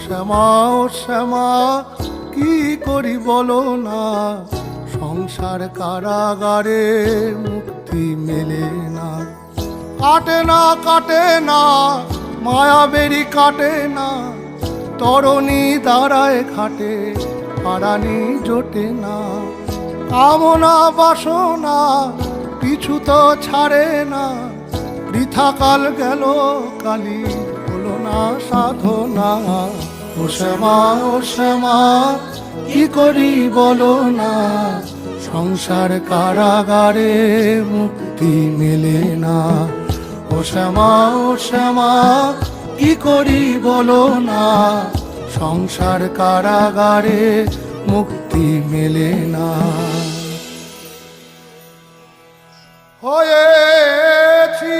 শ্যামা ও শ্যামা কি করি বলো না, সংসার কারাগারে মুক্তি মেলে না। কাটে না কাটে না মায়াবেরি কাটে না, তরণী দাঁড়ায় ঘাটে পারানি জোটে না। কামনা বাসনা পিছু তো ছাড়ে না, বৃথা কাল গেল কালি হলো না সাধনা। ও শ্যামা ও শ্যামা কি করি বলো না, সংসার কারাগারে মুক্তি মেলে না। ও শ্যামা ও শ্যামা কি করি বলো না, সংসার কারাগারে মুক্তি মেলে না। হয়েছি